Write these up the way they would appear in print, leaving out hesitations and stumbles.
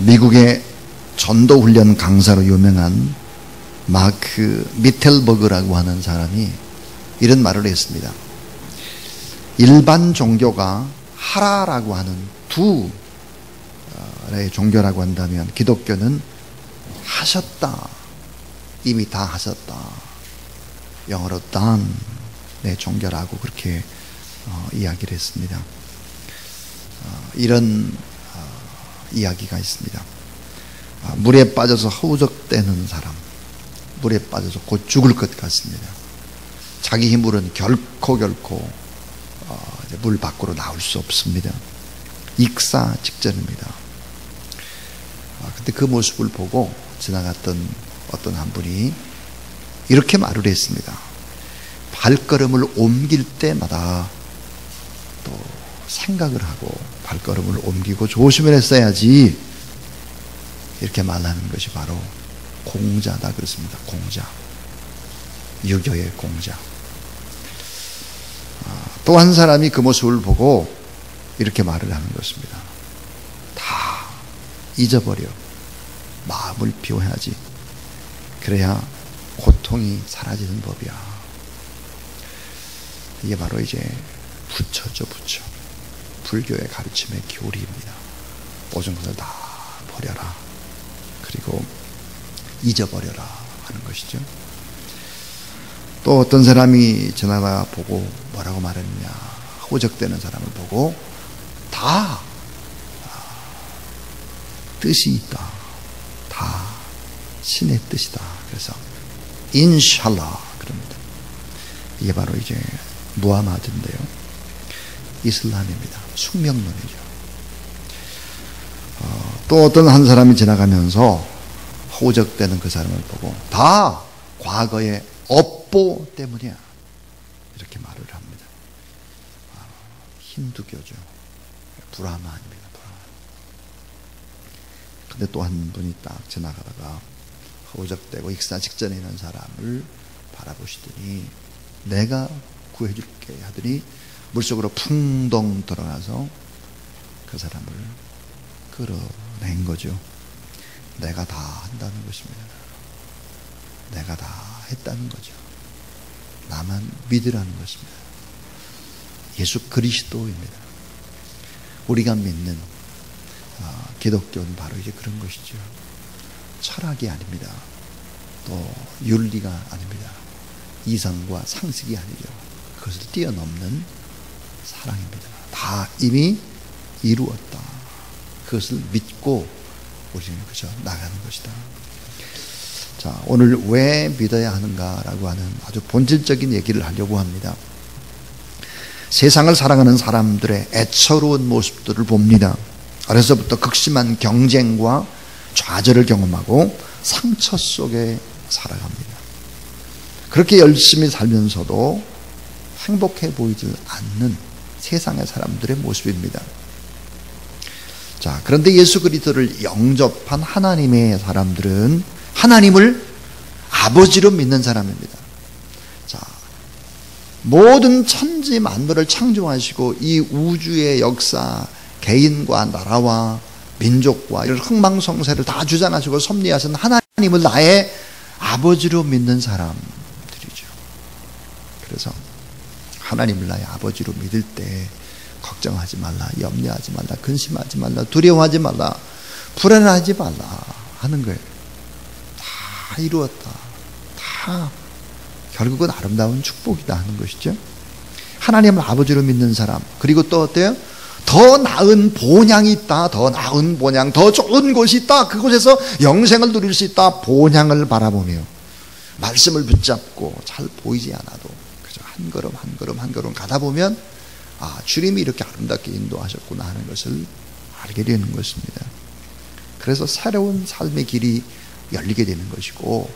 미국의 전도 훈련 강사로 유명한 마크 미텔버그라고 하는 사람이 이런 말을 했습니다. 일반 종교가 하라라고 하는 두 종교라고 한다면 기독교는 하셨다, 이미 다 하셨다, 영어로 done 종교라고 그렇게 이야기를 했습니다. 이런 이야기가 있습니다. 물에 빠져서 허우적대는 사람, 물에 빠져서 곧 죽을 것 같습니다. 자기 힘으로는 결코 물 밖으로 나올 수 없습니다. 익사 직전입니다. 근데 그 모습을 보고 지나갔던 어떤 한 분이 이렇게 말을 했습니다. 발걸음을 옮길 때마다 또 생각을 하고 발걸음을 옮기고 조심을 했어야지, 이렇게 말하는 것이 바로 공자다 그렇습니다. 공자, 유교의 공자. 또 한 사람이 그 모습을 보고 이렇게 말을 하는 것입니다. 다 잊어버려, 마음을 비워야지, 그래야 고통이 사라지는 법이야. 이게 바로 이제 부처죠, 부처. 불교의 가르침의 교리입니다. 모든 것을 다 버려라, 그리고 잊어버려라 하는 것이죠. 또 어떤 사람이 지나가 보고 뭐라고 말했느냐, 호적되는 사람을 보고 다 뜻이 있다, 다 신의 뜻이다. 그래서 인샬라 그럽니다. 이게 바로 이제 무하마드인데요, 이슬람입니다. 숙명론이죠. 또 어떤 한 사람이 지나가면서 호적되는 그 사람을 보고 다 과거의 업보 때문이야, 이렇게 말을 합니다. 힌두교죠. 브라만입니다. 브라만. 근데 또 한 분이 딱 지나가다가 호적되고 익사 직전에 있는 사람을 바라보시더니 내가 구해줄게 하더니 물속으로 풍덩 들어가서 그 사람을 끌어낸 거죠. 내가 다 한다는 것입니다. 내가 다 했다는 거죠. 나만 믿으라는 것입니다. 예수 그리스도입니다. 우리가 믿는 기독교는 바로 이제 그런 것이죠. 철학이 아닙니다. 또 윤리가 아닙니다. 이성과 상식이 아니죠. 그것을 뛰어넘는 사랑입니다. 다 이미 이루었다. 그것을 믿고 우리는 그저 나가는 것이다. 자, 오늘 왜 믿어야 하는가라고 하는 아주 본질적인 얘기를 하려고 합니다. 세상을 살아가는 사람들의 애처로운 모습들을 봅니다. 어려서부터 극심한 경쟁과 좌절을 경험하고 상처 속에 살아갑니다. 그렇게 열심히 살면서도 행복해 보이지 않는 세상의 사람들의 모습입니다. 자, 그런데 예수 그리스도를 영접한 하나님의 사람들은 하나님을 아버지로 믿는 사람입니다. 자, 모든 천지 만물을 창조하시고 이 우주의 역사, 개인과 나라와 민족과 이런 흥망성쇠를 다 주장하시고 섭리하신 하나님을 나의 아버지로 믿는 사람들이죠. 그래서 하나님을 나의 아버지로 믿을 때 걱정하지 말라, 염려하지 말라, 근심하지 말라, 두려워하지 말라, 불안하지 말라 하는 거예요. 다 이루었다. 다 결국은 아름다운 축복이다 하는 것이죠. 하나님을 아버지로 믿는 사람, 그리고 또 어때요? 더 나은 본향이 있다. 더 나은 본향, 더 좋은 곳이 있다. 그곳에서 영생을 누릴 수 있다. 본향을 바라보며 말씀을 붙잡고 잘 보이지 않아도 그저 한 걸음 한 걸음 한 걸음 가다 보면 아, 주님이 이렇게 아름답게 인도하셨구나 하는 것을 알게 되는 것입니다. 그래서 새로운 삶의 길이 열리게 되는 것이고,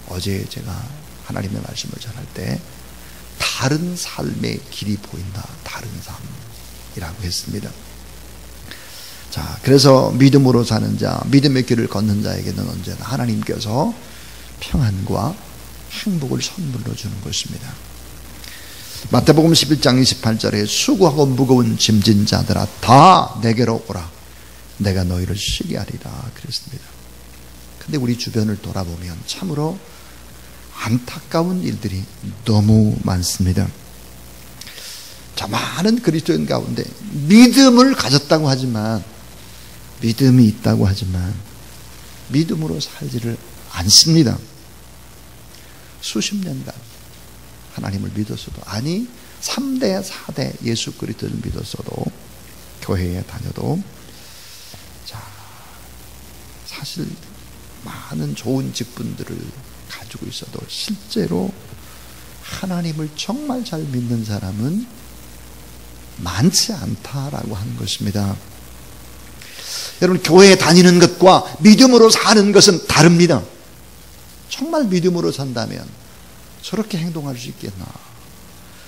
어제 제가 하나님의 말씀을 전할 때 다른 삶의 길이 보인다. 다른 삶이라고 했습니다. 자, 그래서 믿음으로 사는 자, 믿음의 길을 걷는 자에게는 언제나 하나님께서 평안과 행복을 선물로 주는 것입니다. 마태복음 11장 28절에 수고하고 무거운 짐진 자들아 다 내게로 오라. 내가 너희를 쉬게 하리라 그랬습니다. 근데 우리 주변을 돌아보면 참으로 안타까운 일들이 너무 많습니다. 자, 많은 그리스도인 가운데 믿음을 가졌다고 하지만, 믿음이 있다고 하지만 믿음으로 살지를 않습니다. 수십 년간 하나님을 믿었어도, 아니 3대 4대 예수 그리스도를 믿었어도, 교회에 다녀도, 자, 사실 많은 좋은 직분들을 가지고 있어도 실제로 하나님을 정말 잘 믿는 사람은 많지 않다라고 하는 것입니다. 여러분, 교회에 다니는 것과 믿음으로 사는 것은 다릅니다. 정말 믿음으로 산다면 저렇게 행동할 수 있겠나?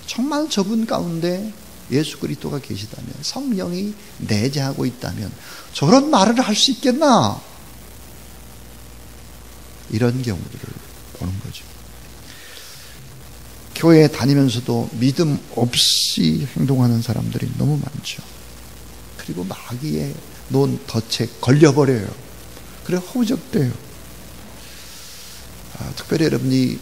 정말 저분 가운데 예수 그리스도가 계시다면, 성령이 내재하고 있다면 저런 말을 할 수 있겠나? 이런 경우들을 보는 거죠. 교회에 다니면서도 믿음 없이 행동하는 사람들이 너무 많죠. 그리고 마귀의 논 덫에 걸려버려요. 그래 허우적대요. 특별히 여러분이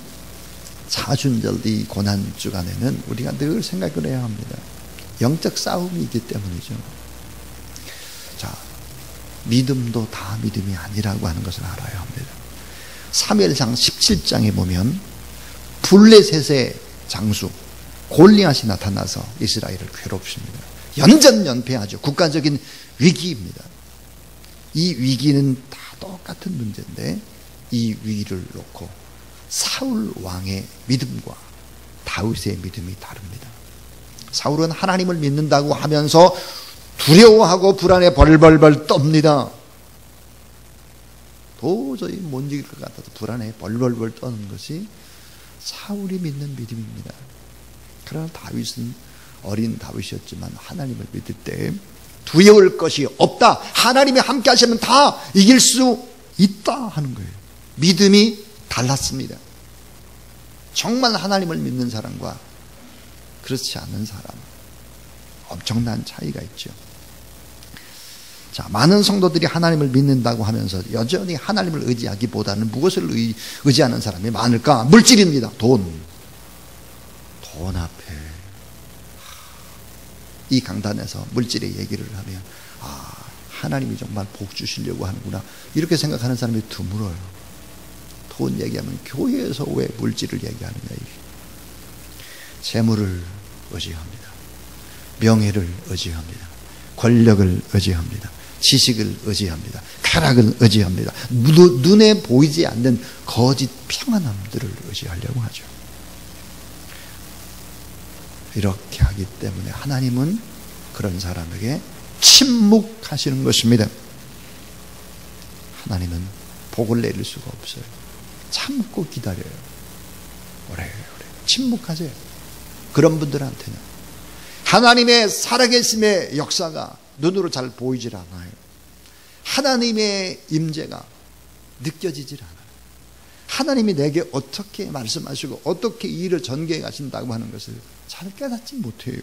사순절 이 고난 주간에는 우리가 늘 생각을 해야 합니다. 영적 싸움이 있기 때문이죠. 자, 믿음도 다 믿음이 아니라고 하는 것을 알아야 합니다. 사무엘상 17장에 보면 블레셋의 장수 골리앗이 나타나서 이스라엘을 괴롭힙니다. 연전연패하죠. 국가적인 위기입니다. 이 위기는 다 똑같은 문제인데, 이 위기를 놓고 사울 왕의 믿음과 다윗의 믿음이 다릅니다. 사울은 하나님을 믿는다고 하면서 두려워하고 불안에 벌벌벌 떱니다. 도저히 못 이길 것 같아서 불안해 벌벌벌 떠는 것이 사울이 믿는 믿음입니다. 그러나 다윗은 어린 다윗이었지만 하나님을 믿을 때 두려울 것이 없다, 하나님이 함께 하시면 다 이길 수 있다 하는 거예요. 믿음이 달랐습니다. 정말 하나님을 믿는 사람과 그렇지 않은 사람, 엄청난 차이가 있죠. 자, 많은 성도들이 하나님을 믿는다고 하면서 여전히 하나님을 의지하기보다는 무엇을 의지하는 사람이 많을까? 물질입니다. 돈 앞에. 이 강단에서 물질의 얘기를 하면, 하나님이 정말 복 주시려고 하는구나, 이렇게 생각하는 사람이 드물어요. 돈 얘기하면 교회에서 왜 물질을 얘기하느냐. 재물을 의지합니다. 명예를 의지합니다. 권력을 의지합니다. 지식을 의지합니다. 쾌락을 의지합니다. 눈에 보이지 않는 거짓 평안함들을 의지하려고 하죠. 이렇게 하기 때문에 하나님은 그런 사람에게 침묵하시는 것입니다. 하나님은 복을 내릴 수가 없어요. 참고 기다려요. 오래 침묵하세요. 그런 분들한테는 하나님의 살아계심의 역사가 눈으로 잘 보이질 않아요. 하나님의 임재가 느껴지질 않아요. 하나님이 내게 어떻게 말씀하시고 어떻게 이 일을 전개해 가신다고 하는 것을 잘 깨닫지 못해요.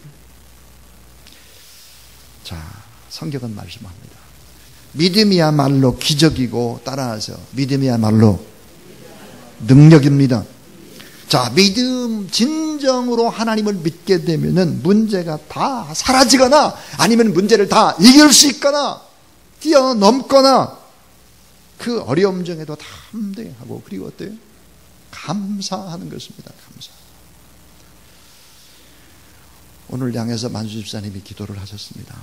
자, 성경은 말씀합니다. 믿음이야말로 기적이고, 따라서 믿음이야말로 능력입니다. 자, 믿음, 진정으로 하나님을 믿게 되면은 문제가 다 사라지거나 아니면 문제를 다 이길 수 있거나 뛰어넘거나 그 어려움 중에도 다 함대하고, 그리고 어때요? 감사하는 것입니다. 감사. 오늘 향해서 만수 집사님이 기도를 하셨습니다.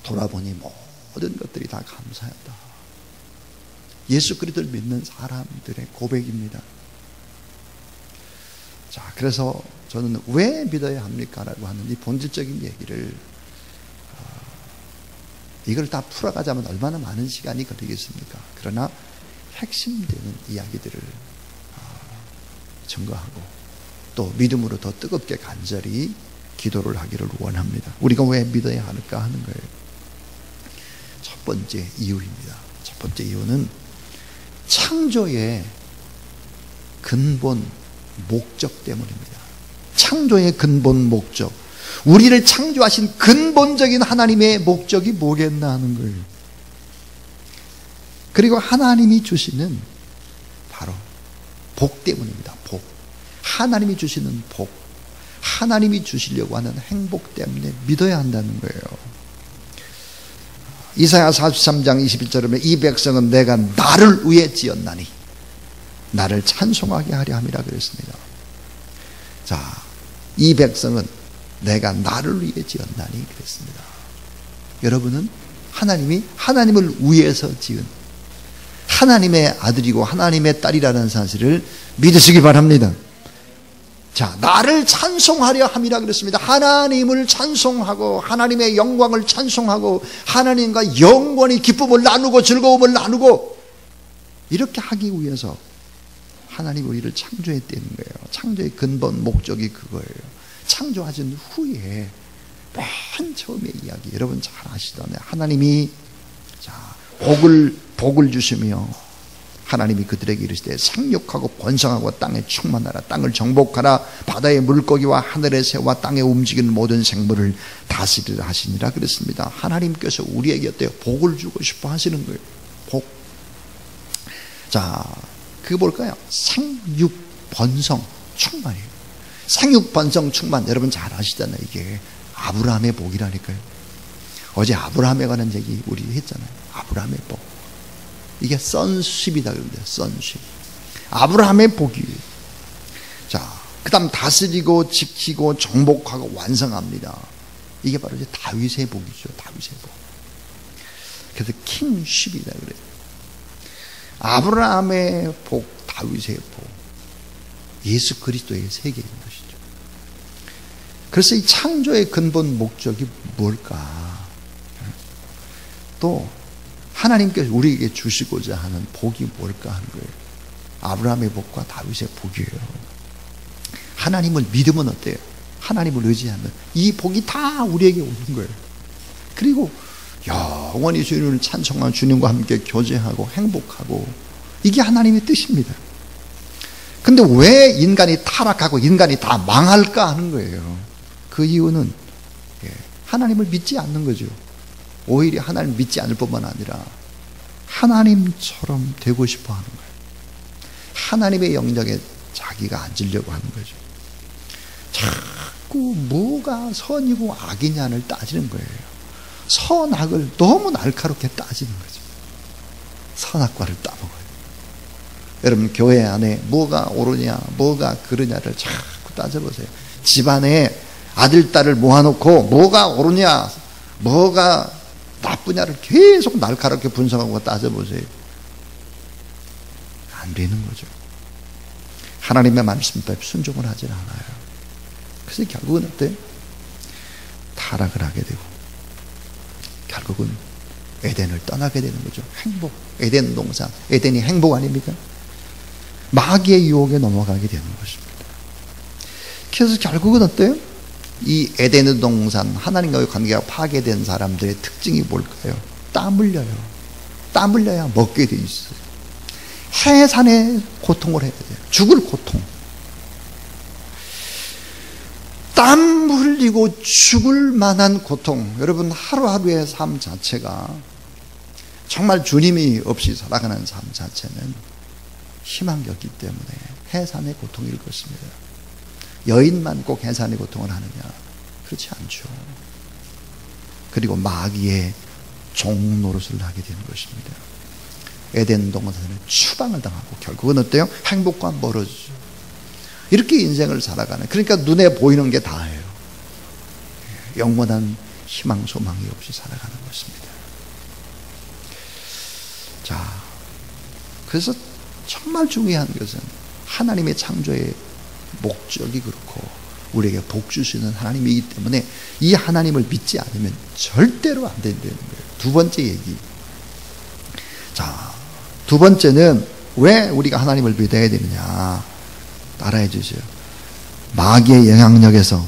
돌아보니 모든 것들이 다 감사했다. 예수 그리스도를 믿는 사람들의 고백입니다. 자, 그래서 저는 왜 믿어야 합니까? 라고 하는 이 본질적인 얘기를, 이걸 다 풀어가자면 얼마나 많은 시간이 걸리겠습니까? 그러나 핵심되는 이야기들을 증거하고 또 믿음으로 더 뜨겁게 간절히 기도를 하기를 원합니다. 우리가 왜 믿어야 할까 하는 거예요. 첫 번째 이유입니다. 첫 번째 이유는 창조의 근본 목적 때문입니다. 창조의 근본 목적. 우리를 창조하신 근본적인 하나님의 목적이 뭐겠나 하는 거예요. 그리고 하나님이 주시는 바로 복 때문입니다. 복. 하나님이 주시는 복. 하나님이 주시려고 하는 행복 때문에 믿어야 한다는 거예요. 이사야 43장 21절에 이 백성은 내가 나를 위해 지었나니 나를 찬송하게 하려 함이라 그랬습니다. 자, 이 백성은 내가 나를 위해 지었나니 그랬습니다. 여러분은 하나님이 하나님을 위해서 지은 하나님의 아들이고 하나님의 딸이라는 사실을 믿으시기 바랍니다. 자, 나를 찬송하려 함이라 그랬습니다. 하나님을 찬송하고 하나님의 영광을 찬송하고 하나님과 영원히 기쁨을 나누고 즐거움을 나누고 이렇게 하기 위해서 하나님이 우리를 창조했다는 거예요. 창조의 근본 목적이 그거예요. 창조하신 후에 맨 처음의 이야기 여러분 잘 아시잖아요. 하나님이 자, 복을 주시며 하나님이 그들에게 이르시되 생육하고 번성하고 땅에 충만하라. 땅을 정복하라. 바다의 물고기와 하늘의 새와 땅에 움직이는 모든 생물을 다스리라 하시니라 그랬습니다. 하나님께서 우리에게 어때요? 복을 주고 싶어 하시는 거예요. 복. 자, 그게 뭘까요? 생육 번성 충만이에요. 생육 번성 충만 여러분 잘 아시잖아요. 이게 아브라함의 복이라니까요. 어제 아브라함에 관한 얘기 우리 했잖아요. 아브라함의 복. 이게 sonship이다 그럽니다. sonship. 아브라함의 복이에요. 자, 그 다음 다스리고 지키고 정복하고 완성합니다. 이게 바로 이제 다윗의 복이죠. 다윗의 복. 그래서 킹십이다 그래요. 아브라함의 복, 다윗의 복, 예수 그리스도의 세계인 것이죠. 그래서 이 창조의 근본 목적이 뭘까? 또 하나님께서 우리에게 주시고자 하는 복이 뭘까 하는 거예요. 아브라함의 복과 다윗의 복이에요. 하나님을 믿으면 어때요? 하나님을 의지하면 이 복이 다 우리에게 오는 거예요. 그리고 영원히 주님을 찬송한 주님과 함께 교제하고 행복하고 이게 하나님의 뜻입니다. 근데 왜 인간이 타락하고 인간이 다 망할까 하는 거예요. 그 이유는 하나님을 믿지 않는 거죠. 오히려 하나님을 믿지 않을 뿐만 아니라 하나님처럼 되고 싶어 하는 거예요. 하나님의 영역에 자기가 앉으려고 하는 거죠. 자꾸 뭐가 선이고 악이냐를 따지는 거예요. 선악을 너무 날카롭게 따지는 거죠. 선악과를 따먹어요. 여러분 교회 안에 뭐가 옳으냐 뭐가 그르냐를 자꾸 따져보세요. 집안에 아들 딸을 모아놓고 뭐가 옳으냐 뭐가 나쁘냐를 계속 날카롭게 분석하고 따져보세요. 안 되는 거죠. 하나님의 말씀대로 순종을 하질 않아요. 그래서 결국은 어때요? 타락을 하게 되고 결국은 에덴을 떠나게 되는 거죠. 행복. 에덴 동산. 에덴이 행복 아닙니까? 마귀의 유혹에 넘어가게 되는 것입니다. 그래서 결국은 어때요? 이 에덴 동산, 하나님과의 관계가 파괴된 사람들의 특징이 뭘까요? 땀 흘려요. 땀 흘려야 먹게 돼 있어요. 해산의 고통을 해야 돼요. 죽을 고통. 땀 흘리고 죽을 만한 고통. 여러분 하루하루의 삶 자체가 정말 주님이 없이 살아가는 삶 자체는 희망이 없기 때문에 해산의 고통일 것입니다. 여인만 꼭 해산의 고통을 하느냐? 그렇지 않죠. 그리고 마귀의 종 노릇을 하게 되는 것입니다. 에덴 동산에는 추방을 당하고 결국은 어때요? 행복과 멀어지죠. 이렇게 인생을 살아가는, 그러니까 눈에 보이는 게 다예요. 영원한 희망 소망이 없이 살아가는 것입니다. 자, 그래서 정말 중요한 것은 하나님의 창조의 목적이 그렇고 우리에게 복 주시는 하나님이기 때문에 이 하나님을 믿지 않으면 절대로 안 된다는 거예요. 두 번째 얘기. 자, 두 번째는 왜 우리가 하나님을 믿어야 되느냐? 따라해 주세요. 마귀의 영향력에서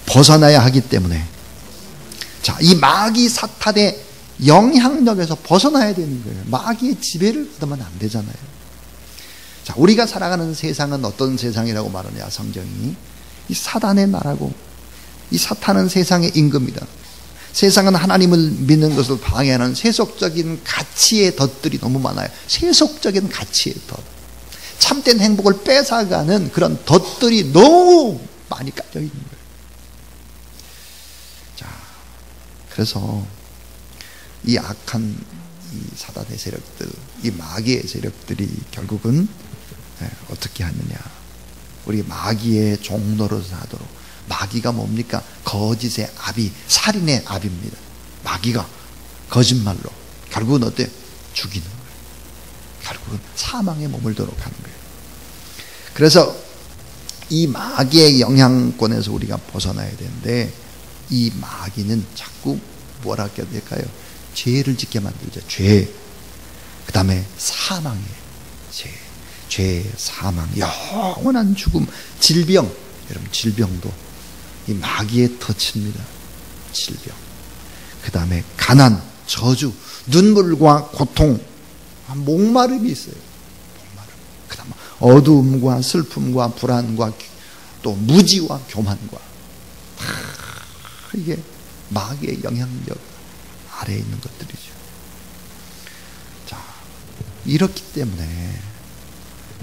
벗어나야 하기 때문에. 자, 이 마귀 사탄의 영향력에서 벗어나야 되는 거예요. 마귀의 지배를 받으면 안 되잖아요. 자, 우리가 살아가는 세상은 어떤 세상이라고 말하냐? 성경이 이 사단의 나라고, 이 사탄은 세상의 임금이다. 세상은 하나님을 믿는 것을 방해하는 세속적인 가치의 덫들이 너무 많아요. 세속적인 가치의 덫, 참된 행복을 뺏어가는 그런 덫들이 너무 많이 깔려 있는 거예요. 자, 그래서 이 악한 이 사단의 세력들, 이 마귀의 세력들이 결국은 어떻게 하느냐, 우리 마귀의 종로로 사도록. 마귀가 뭡니까? 거짓의 아비, 살인의 아비입니다. 마귀가 거짓말로 결국은 어때? 죽이는 거예요. 결국은 사망에 머물도록 하는 거예요. 그래서 이 마귀의 영향권에서 우리가 벗어나야 되는데, 이 마귀는 자꾸 뭐라 해야 될까요? 죄를 짓게 만들죠. 죄. 그 다음에 사망이에요. 죄, 사망, 영원한 죽음, 질병. 여러분, 질병도 이 마귀의 덫입니다. 질병. 그 다음에 가난, 저주, 눈물과 고통, 목마름이 있어요. 목마름. 그 다음에 어두움과 슬픔과 불안과 또 무지와 교만과, 이게 마귀의 영향력 아래에 있는 것들이죠. 자, 이렇기 때문에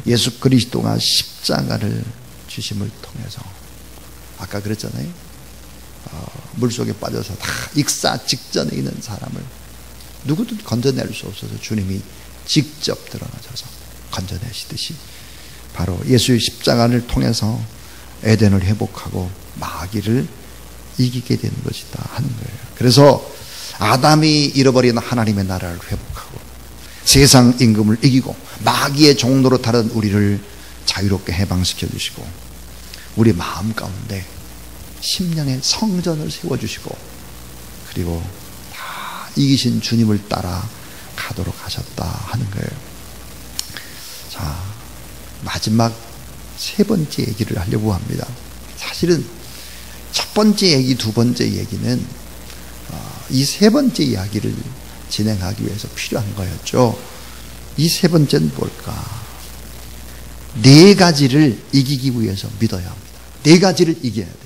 예수 그리스도가 십자가를 주심을 통해서, 아까 그랬잖아요. 물속에 빠져서 다 익사 직전에 있는 사람을 누구도 건져낼 수 없어서 주님이 직접 들어가셔서 건져내시듯이, 바로 예수의 십자가를 통해서 에덴을 회복하고 마귀를 이기게 되는 것이다 하는 거예요. 그래서 아담이 잃어버린 하나님의 나라를 회복하고 세상 임금을 이기고 마귀의 종로로 타는 우리를 자유롭게 해방시켜 주시고, 우리 마음 가운데 심령의 성전을 세워주시고, 그리고 다 이기신 주님을 따라 가도록 하셨다 하는 거예요. 자, 마지막 세 번째 얘기를 하려고 합니다. 사실은 첫 번째 얘기, 두 번째 얘기는 이 세 번째 이야기를 진행하기 위해서 필요한 거였죠. 이 세 번째는 뭘까? 네 가지를 이기기 위해서 믿어야 합니다. 네 가지를 이겨야 돼요.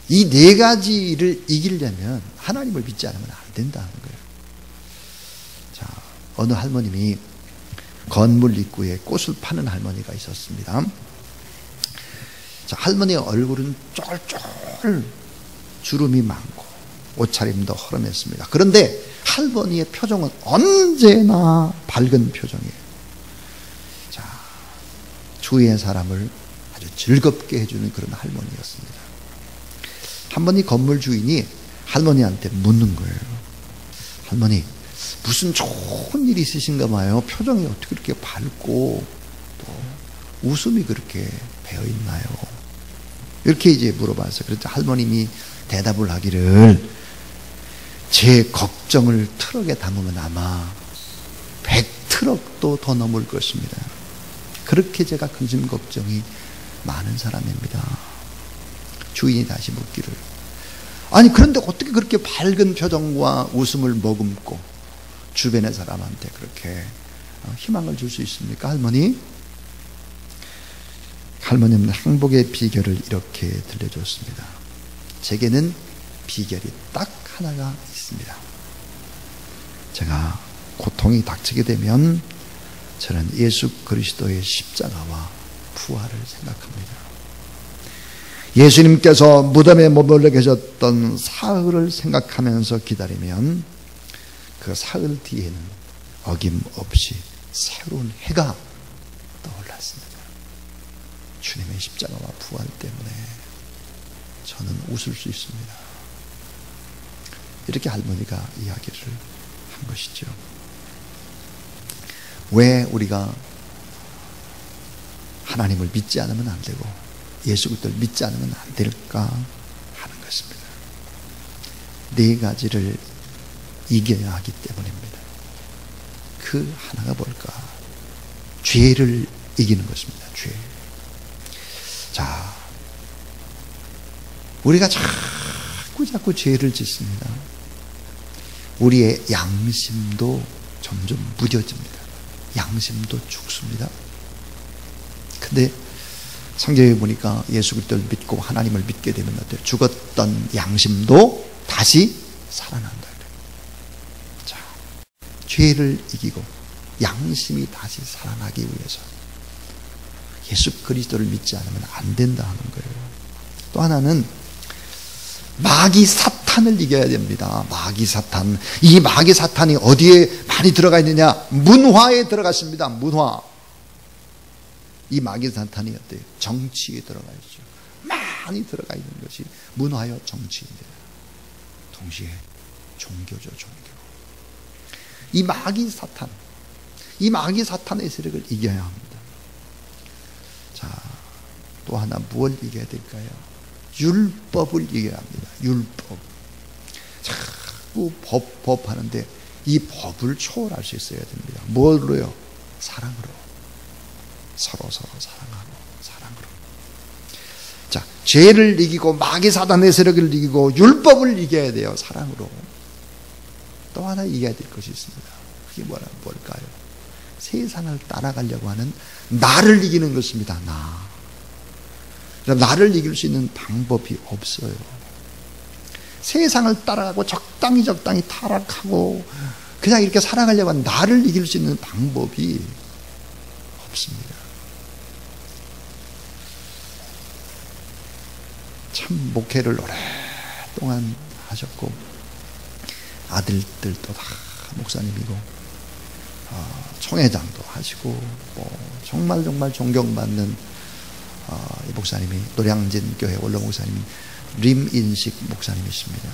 이 네 가지를 이기려면 하나님을 믿지 않으면 안 된다는 거예요. 자, 어느 할머님이 건물 입구에 꽃을 파는 할머니가 있었습니다. 자, 할머니의 얼굴은 쫄쫄 주름이 많고 옷차림도 허름했습니다. 그런데 할머니의 표정은 언제나 밝은 표정이에요. 자, 주위의 사람을 아주 즐겁게 해주는 그런 할머니였습니다. 한 번 이 건물 주인이 할머니한테 묻는 거예요. 할머니, 무슨 좋은 일이 있으신가 봐요. 표정이 어떻게 그렇게 밝고 또 웃음이 그렇게 배어있나요? 이렇게 이제 물어봤어요. 그래서 할머님이 대답을 하기를, 제 걱정을 트럭에 담으면 아마 100트럭도 더 넘을 것입니다. 그렇게 제가 근심 걱정이 많은 사람입니다. 주인이 다시 묻기를, 아니 그런데 어떻게 그렇게 밝은 표정과 웃음을 머금고 주변의 사람한테 그렇게 희망을 줄 수 있습니까, 할머니? 할머니는 행복의 비결을 이렇게 들려줬습니다. 제게는 비결이 딱 하나가 있습니다. 제가 고통이 닥치게 되면 저는 예수 그리스도의 십자가와 부활을 생각합니다. 예수님께서 무덤에 머물러 계셨던 사흘을 생각하면서 기다리면 그 사흘 뒤에는 어김없이 새로운 해가 떠올랐습니다. 주님의 십자가와 부활 때문에 저는 웃을 수 있습니다. 이렇게 할머니가 이야기를 한 것이죠. 왜 우리가 하나님을 믿지 않으면 안 되고 예수 그리스도를 믿지 않으면 안 될까 하는 것입니다. 네 가지를 이겨야 하기 때문입니다. 그 하나가 뭘까? 죄를 이기는 것입니다. 죄. 자, 우리가 자꾸 죄를 짓습니다. 우리의 양심도 점점 무뎌집니다. 양심도 죽습니다. 근데 성경에 보니까 예수 그리스도를 믿고 하나님을 믿게 되면 어때요? 죽었던 양심도 다시 살아난다. 자, 죄를 이기고 양심이 다시 살아나기 위해서 예수 그리스도를 믿지 않으면 안 된다 하는 거예요. 또 하나는 마귀 사탄을 이겨야 됩니다. 마귀 사탄. 이 마귀 사탄이 어디에 많이 들어가 있느냐? 문화에 들어갔습니다. 문화. 이 마귀 사탄이 어때요? 정치에 들어가 있죠. 많이 들어가 있는 것이 문화요 정치인데 동시에 종교죠. 종교. 이 마귀 사탄, 이 마귀 사탄의 세력을 이겨야 합니다. 자, 또 하나 무엇을 이겨야 될까요? 율법을 이겨야 합니다. 율법. 자꾸 법 하는데 이 법을 초월할 수 있어야 됩니다. 뭘로요? 사랑으로. 서로 사랑으로. 자, 죄를 이기고 마귀 사단의 세력을 이기고 율법을 이겨야 돼요. 사랑으로. 또 하나 이겨야 될 것이 있습니다. 그게 뭘까요? 세상을 따라가려고 하는 나를 이기는 것입니다. 나를 이길 수 있는 방법이 없어요. 세상을 따라가고 적당히 타락하고 그냥 이렇게 살아가려고 하는 나를 이길 수 있는 방법이 없습니다. 참 목회를 오랫동안 하셨고 아들들도 다 목사님이고 총회장도 하시고 정말 존경받는 이 목사님이 노량진 교회 원로 목사님 림인식 목사님이십니다.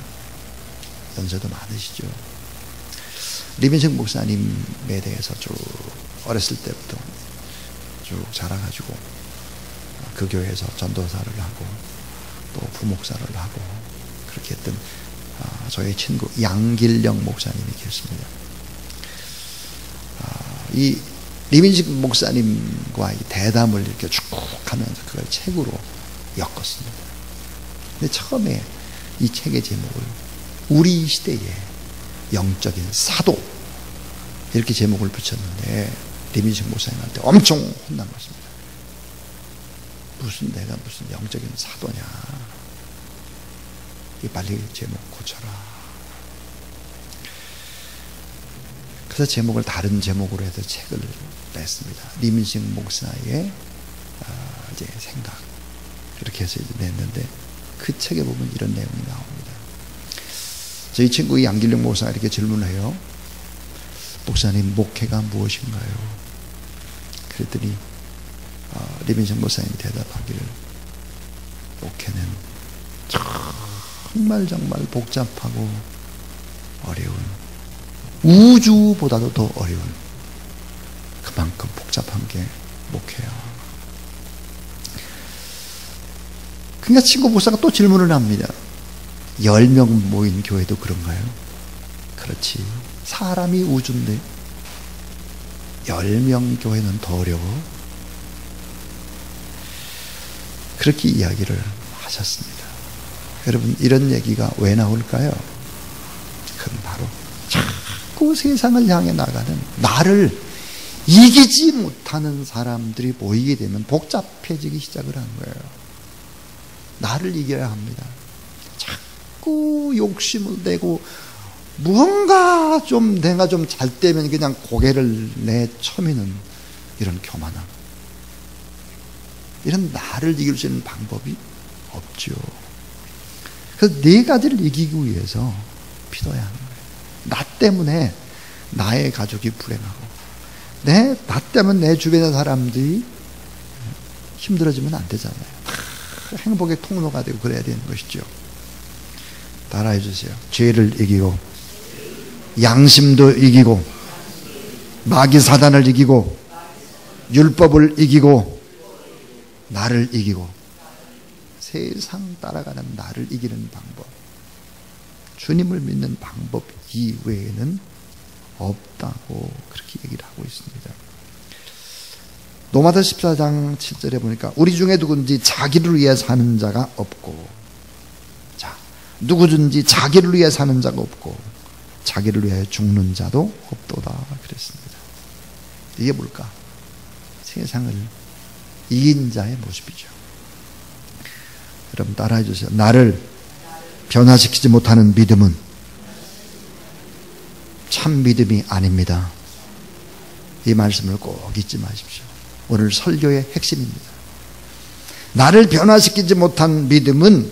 연세도 많으시죠. 림인식 목사님에 대해서 쭉 어렸을 때부터 쭉 자라가지고 그 교회에서 전도사를 하고 또 부목사를 하고 그렇게 했던 저의 친구 양길령 목사님이 계십니다. 이 림인식 목사님과 이 대담을 이렇게 쭉 하면서 그걸 책으로 엮었습니다. 근데 처음에 이 책의 제목을 우리 시대의 영적인 사도 이렇게 제목을 붙였는데 림인식 목사님한테 엄청 혼난 것입니다. 내가 무슨 영적인 사도냐. 이 빨리 제목 고쳐라. 그래서 제목을 다른 제목으로 해서 책을 냈습니다. 림인식 목사의 이제 생각 이렇게 해서 냈는데 그 책에 보면 이런 내용이 나옵니다. 저희 친구 양길령 목사가 이렇게 질문해요. 목사님 목회가 무엇인가요? 그랬더니 림인식 목사님이 대답하기를 목회는 정말 복잡하고 어려운 우주보다도 더 어려운 그만큼 복잡한 게 목회야. 그러니까 친구 목사가 또 질문을 합니다. 10명 모인 교회도 그런가요? 그렇지. 사람이 우주인데 10명 교회는 더 어려워. 그렇게 이야기를 하셨습니다. 여러분 이런 얘기가 왜 나올까요? 그건 바로 자꾸 세상을 향해 나가는 나를 이기지 못하는 사람들이 모이게 되면 복잡해지기 시작을 한 거예요. 나를 이겨야 합니다. 자꾸 욕심을 내고 무언가 좀 내가 좀 잘 되면 그냥 고개를 내쳐미는 이런 교만함. 이런 나를 이길 수 있는 방법이 없죠. 그래서 네 가지를 이기기 위해서 믿어야 하는 거예요. 나 때문에 나의 가족이 불행하고 나 때문에 내 주변의 사람들이 힘들어지면 안 되잖아요. 행복의 통로가 되고 그래야 되는 것이죠. 따라해 주세요. 죄를 이기고 양심도 이기고 마귀 사단을 이기고 율법을 이기고 나를 이기고 세상 따라가는 나를 이기는 방법, 주님을 믿는 방법 이외에는 없다고 그렇게 얘기를 하고 있습니다. 로마서 14장 7절에 보니까 우리 중에 누구든지 자기를 위해 사는 자가 없고, 자, 누구든지 자기를 위해 사는 자가 없고 자기를 위해 죽는 자도 없도다 그랬습니다. 이게 뭘까? 세상을 이긴 자의 모습이죠. 여러분 따라해 주세요. 나를 변화시키지 못하는 믿음은 참 믿음이 아닙니다. 이 말씀을 꼭 잊지 마십시오. 오늘 설교의 핵심입니다. 나를 변화시키지 못한 믿음은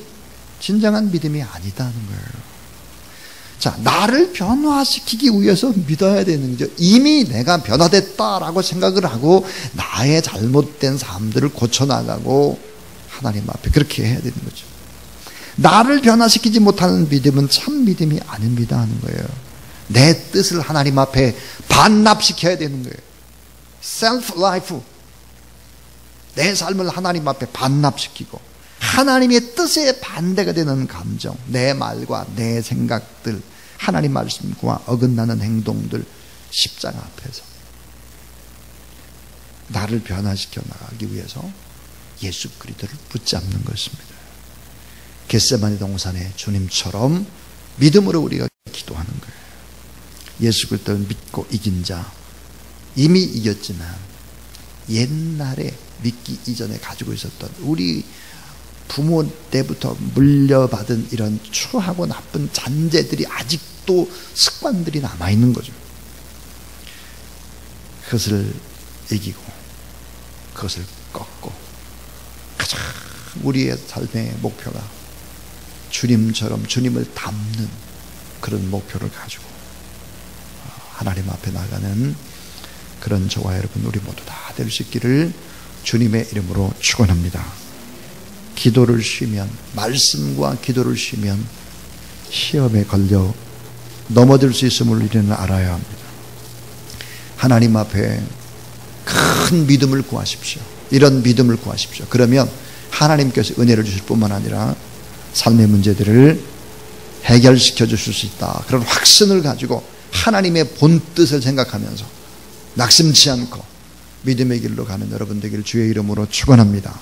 진정한 믿음이 아니다는 거예요. 자, 나를 변화시키기 위해서 믿어야 되는 거죠. 이미 내가 변화됐다라고 생각을 하고 나의 잘못된 삶들을 고쳐나가고 하나님 앞에 그렇게 해야 되는 거죠. 나를 변화시키지 못하는 믿음은 참 믿음이 아닙니다 하는 거예요. 내 뜻을 하나님 앞에 반납시켜야 되는 거예요. Self life. 내 삶을 하나님 앞에 반납시키고 하나님의 뜻에 반대가 되는 감정, 내 말과 내 생각들, 하나님 말씀과 어긋나는 행동들 십자가 앞에서 나를 변화시켜 나가기 위해서 예수 그리스도를 붙잡는 것입니다. 겟세마네 동산에 주님처럼 믿음으로 우리가 기도하는 거예요. 예수 그리스도를 믿고 이긴 자, 이미 이겼지만 옛날에 믿기 이전에 가지고 있었던 우리 부모 때부터 물려받은 이런 추하고 나쁜 잔재들이 아직도 습관들이 남아있는 거죠. 그것을 이기고 그것을 꺾고 가장 우리의 삶의 목표가 주님처럼 주님을 닮는 그런 목표를 가지고 하나님 앞에 나가는 그런 저와 여러분 우리 모두 다 될 수 있기를 주님의 이름으로 축원합니다. 기도를 쉬면, 말씀과 기도를 쉬면 시험에 걸려 넘어질 수 있음을 우리는 알아야 합니다. 하나님 앞에 큰 믿음을 구하십시오. 이런 믿음을 구하십시오. 그러면 하나님께서 은혜를 주실 뿐만 아니라 삶의 문제들을 해결시켜 주실 수 있다. 그런 확신을 가지고 하나님의 본뜻을 생각하면서 낙심치 않고 믿음의 길로 가는 여러분 되기를 주의 이름으로 축원합니다.